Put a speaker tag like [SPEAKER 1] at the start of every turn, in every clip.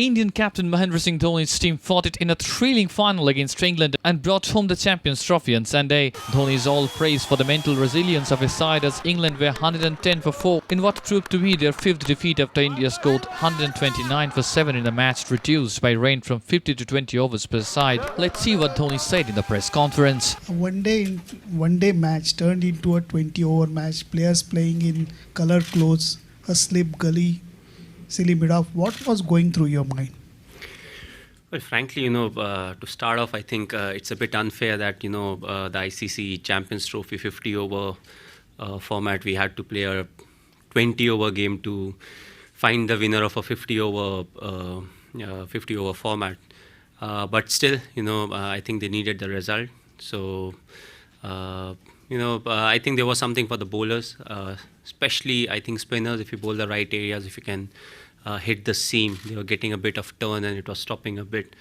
[SPEAKER 1] Indian captain MS Dhoni's team fought it in a thrilling final against England and brought home the Champions Trophy on Sunday. Dhoni is all praised for the mental resilience of his side as England were 110 for 4 in what proved to be their fifth defeat after India scored 129 for 7 in a match reduced by rain from 50 to 20 overs per side. Let's see what Dhoni said in the press conference.
[SPEAKER 2] A one-day match turned into a 20-over match. Players playing in color clothes, a slip gully, silly mid-off. What was going through your mind?
[SPEAKER 3] Well, frankly, to start off, I think it's a bit unfair that, the ICC Champions Trophy 50-over format, we had to play a 20-over game to find the winner of a 50-over format. But still, I think they needed the result. So, I think there was something for the bowlers, especially, I think, spinners. If you bowl the right areas, if you can hit the seam, they were getting a bit of turn and it was stopping a bit.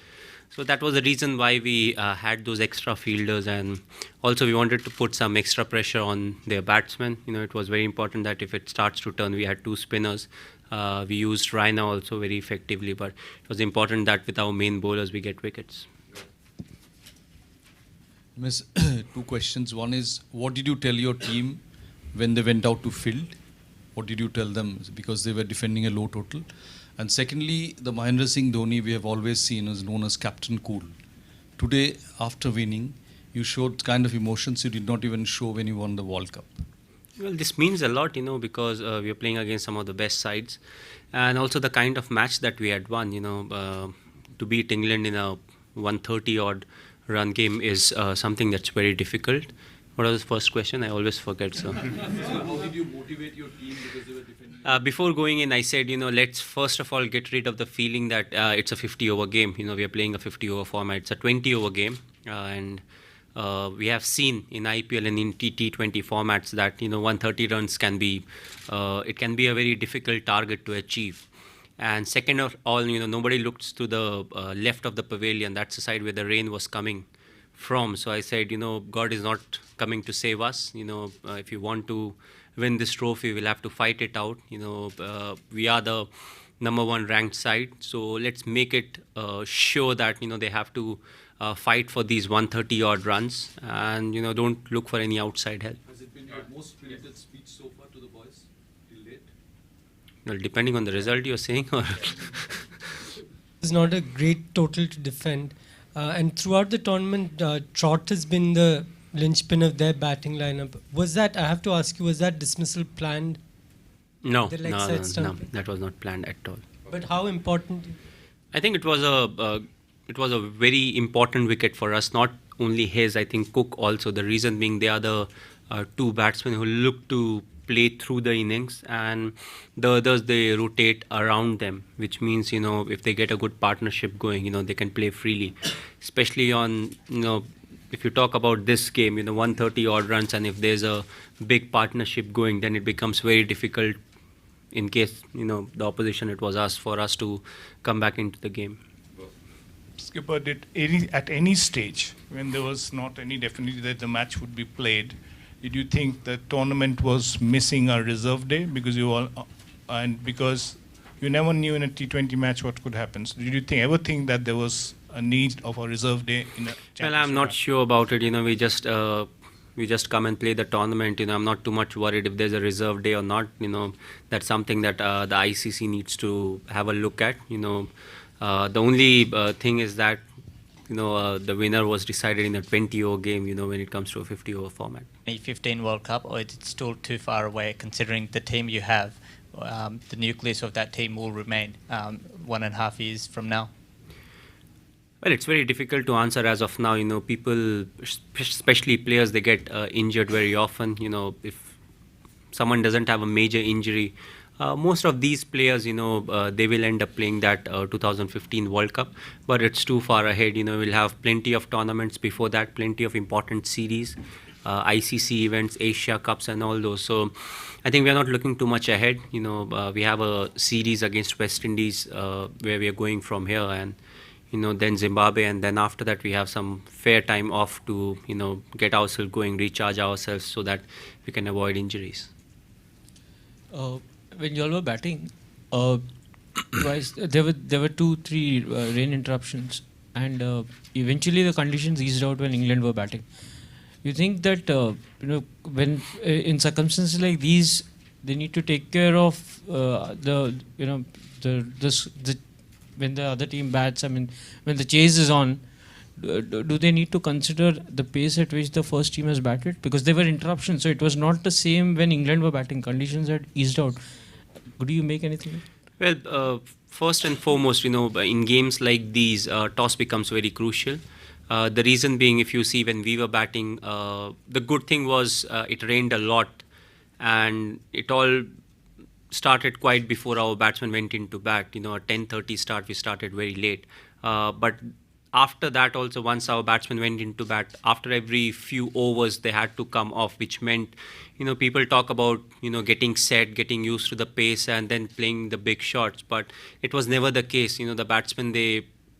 [SPEAKER 3] So that was the reason why we had those extra fielders, and also we wanted to put some extra pressure on their batsmen. It was very important that if it starts to turn, we had two spinners. We used Raina also very effectively, but it was important that with our main bowlers we get wickets.
[SPEAKER 4] Miss, two questions. One is, what did you tell your team when they went out to field? What did you tell them? Because they were defending a low total. And secondly, the MS Dhoni we have always seen is known as Captain Cool. Today, after winning, you showed kind of emotions you did not even show when you won the World Cup.
[SPEAKER 3] Well, this means a lot, because we are playing against some of the best sides. And also the kind of match that we had won, to beat England in a 130-odd run game is something that's very difficult. What was the first question? I always forget. So,
[SPEAKER 4] how did you motivate your team because they were defending?
[SPEAKER 3] Before going in, I said, let's first of all get rid of the feeling that it's a 50-over game. We are playing a 50-over format. It's a 20-over game, and we have seen in IPL and in T20 formats that 130 runs can be a very difficult target to achieve. And second of all, nobody looks to the left of the pavilion. That's the side where the rain was coming from. So I said, God is not coming to save us. If you want to win this trophy, we'll have to fight it out. We are the number one ranked side. So let's make it sure that, they have to fight for these 130 odd runs and, don't look for any outside help.
[SPEAKER 4] Has it been your most spirited speech so far to the boys till date?
[SPEAKER 3] Well, depending on the result you're saying, or
[SPEAKER 5] It's not a great total to defend. And throughout the tournament, Trott has been the linchpin of their batting lineup. I have to ask you, was that dismissal planned?
[SPEAKER 3] no,
[SPEAKER 5] The leg
[SPEAKER 3] no,
[SPEAKER 5] side
[SPEAKER 3] no,
[SPEAKER 5] stumping?
[SPEAKER 3] that was not planned at all.
[SPEAKER 5] But how important?
[SPEAKER 3] I think it was a very important wicket for us. Not only his, I think Cook also. The reason being they are the two batsmen who look to play through the innings, and the others they rotate around them, which means if they get a good partnership going, they can play freely. Especially on if you talk about this game, 130 odd runs, and if there's a big partnership going, then it becomes very difficult. In case the opposition, it was us for us to come back into the game.
[SPEAKER 6] Skipper, at any stage when there was not any definity that the match would be played, did you think the tournament was missing a reserve day because because you never knew in a T20 match what could happen? So did you ever think that there was a need of a reserve day in a championship?
[SPEAKER 3] Well, I'm not sure about it. We just come and play the tournament. I'm not too much worried if there's a reserve day or not. That's something that the ICC needs to have a look at. The only thing is that the winner was decided in a 20-over game. When it comes to a 50-over format.
[SPEAKER 7] 2015 World Cup, or it's still too far away considering the team you have? The nucleus of that team will remain 1.5 years from now.
[SPEAKER 3] Well, it's very difficult to answer as of now. People, especially players, they get injured very often. If someone doesn't have a major injury, most of these players, they will end up playing that 2015 World Cup. But it's too far ahead. We'll have plenty of tournaments before that, plenty of important series, ICC events, Asia Cups and all those. So I think we are not looking too much ahead. We have a series against West Indies where we are going from here, and then Zimbabwe, and then after that we have some fair time off to get ourselves going, recharge ourselves so that we can avoid injuries.
[SPEAKER 8] When you all were batting, twice. There were 2-3 rain interruptions, and eventually the conditions eased out when England were batting. You think that when in circumstances like these, they need to take care of the when the other team bats. I mean, when the chase is on, do they need to consider the pace at which the first team has batted? Because there were interruptions, so it was not the same when England were batting. Conditions had eased out. Could you make anything?
[SPEAKER 3] Well, first and foremost, in games like these, toss becomes very crucial. The reason being, if you see when we were batting, the good thing was it rained a lot, and it all started quite before our batsmen went into bat. At 10:30 start, we started very late. But after that also, once our batsmen went into bat, after every few overs they had to come off, which meant, people talk about, getting set, getting used to the pace and then playing the big shots. But it was never the case. The batsmen,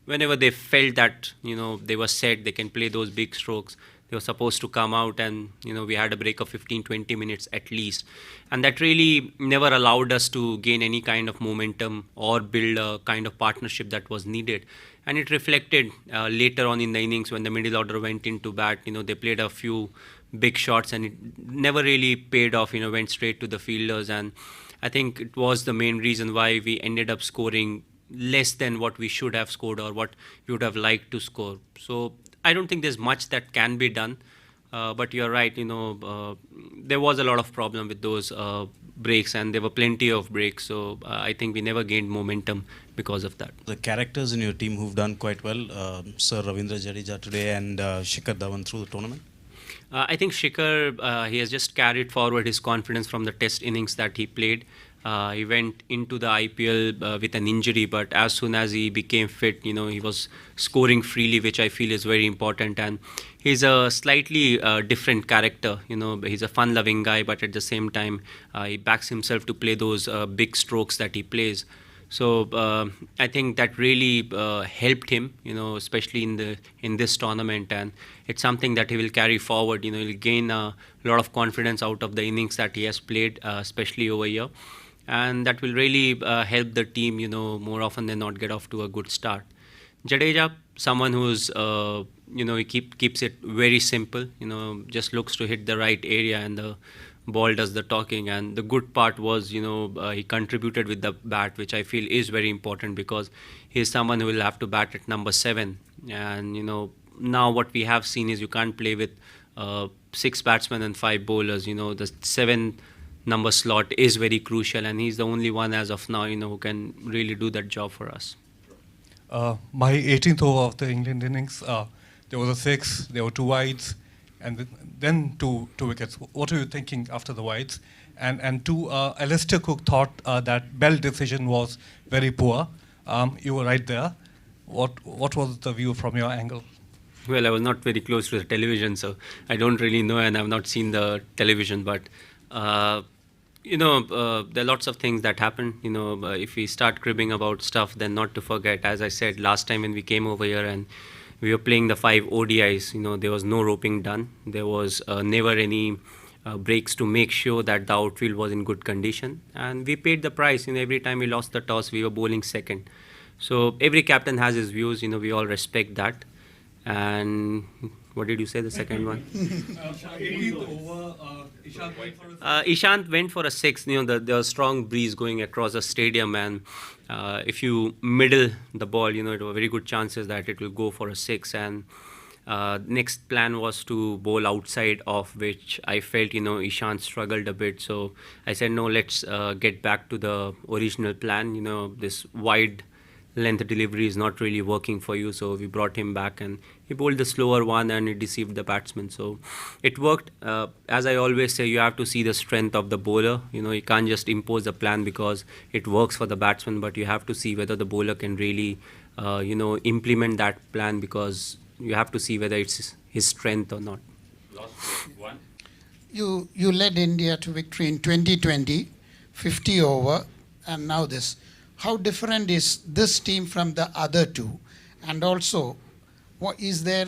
[SPEAKER 3] whenever they felt that, they were set, they can play those big strokes, they were supposed to come out, and, we had a break of 15-20 minutes at least. And that really never allowed us to gain any kind of momentum or build a kind of partnership that was needed. And it reflected later on in the innings when the middle order went into bat. They played a few big shots and it never really paid off, went straight to the fielders. And I think it was the main reason why we ended up scoring less than what we should have scored or what we would have liked to score. So I don't think there's much that can be done. But you're right, there was a lot of problem with those breaks, and there were plenty of breaks. So I think we never gained momentum because of that.
[SPEAKER 9] The characters in your team who've done quite well, Sir Ravindra Jadeja today and Shikhar Dhawan through the tournament?
[SPEAKER 3] I think Shikhar, he has just carried forward his confidence from the test innings that he played. He went into the IPL with an injury, but as soon as he became fit, he was scoring freely, which I feel is very important. And he's a slightly different character. He's a fun-loving guy, but at the same time, he backs himself to play those big strokes that he plays. So I think that really helped him, especially in this tournament, and it's something that he will carry forward. He'll gain a lot of confidence out of the innings that he has played, especially over here. And that will really help the team, more often than not get off to a good start. Jadeja, someone who's, he keeps it very simple, just looks to hit the right area and the ball does the talking. And the good part was, he contributed with the bat, which I feel is very important because he's someone who will have to bat at number 7. And, now what we have seen is you can't play with 6 batsmen and 5 bowlers. The 7 number slot is very crucial, and he's the only one as of now, who can really do that job for us.
[SPEAKER 10] My 18th over of the England innings, there was a 6, there were 2 wides, and then two wickets. What are you thinking after the wides? And 2, Alistair Cook thought that Bell decision was very poor. You were right there. What was the view from your angle?
[SPEAKER 3] Well, I was not very close to the television, so I don't really know, and I've not seen the television. But there are lots of things that happen. If we start cribbing about stuff, then not to forget, as I said last time when we came over here and we were playing the 5 ODIs, there was no roping done. There was never any breaks to make sure that the outfield was in good condition. And we paid the price. Every time we lost the toss, we were bowling second. So every captain has his views. We all respect that. And what did you say, the second one? Ishant went for a 6. There was strong breeze going across the stadium, and if you middle the ball, it were very good chances that it will go for a 6. And next plan was to bowl outside of, which I felt, Ishant struggled a bit. So I said, no, let's get back to the original plan. This wide length delivery is not really working for you. So we brought him back and he bowled the slower one and it deceived the batsman. So it worked. As I always say, you have to see the strength of the bowler. You can't just impose a plan because it works for the batsman, but you have to see whether the bowler can really, implement that plan, because you have to see whether it's his strength or not.
[SPEAKER 11] You led India to victory in 2020, 50 over, and now this. How different is this team from the other 2? And also, is there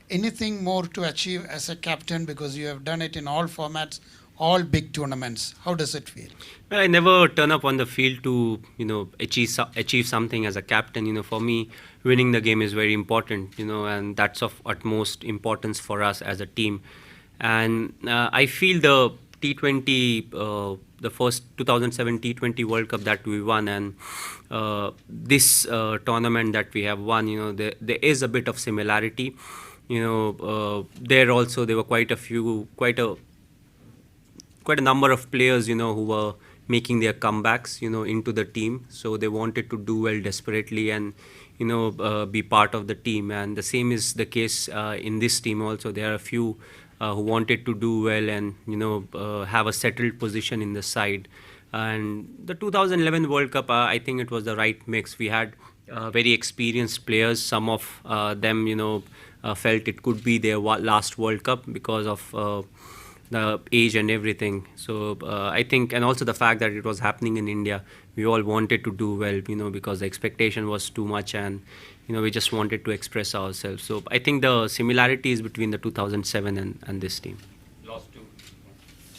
[SPEAKER 11] anything more to achieve as a captain, because you have done it in all formats all big tournaments. How does it feel?
[SPEAKER 3] Well, I never turn up on the field to, achieve something as a captain. For me, winning the game is very important, and that's of utmost importance for us as a team. And I feel the T20, the first 2007 T20 World Cup that we won, and this tournament that we have won, there is a bit of similarity. There were quite a number of players, who were making their comebacks, into the team. So they wanted to do well desperately and, be part of the team. And the same is the case in this team also. There are a few who wanted to do well and, have a settled position in the side. And the 2011 World Cup, I think it was the right mix. We had very experienced players. Some of them, felt it could be their last World Cup because of the age and everything. So I think, and also the fact that it was happening in India, we all wanted to do well, because the expectation was too much, and we just wanted to express ourselves. So I think the similarities between the 2007 and this team.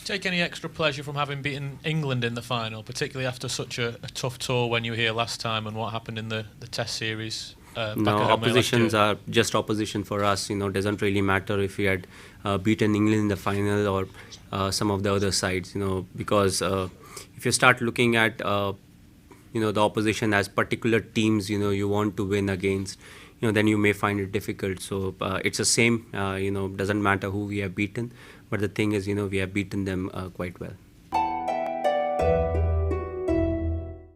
[SPEAKER 12] Take any extra pleasure from having beaten England in the final, particularly after such a tough tour when you were here last time and what happened in the Test series?
[SPEAKER 3] No, oppositions are just opposition for us. Doesn't really matter if we had beaten England in the final or some of the other sides. Because if you start looking at the opposition as particular teams, you want to win against, then you may find it difficult. So it's the same. Doesn't matter who we have beaten, but the thing is, we have beaten them quite well.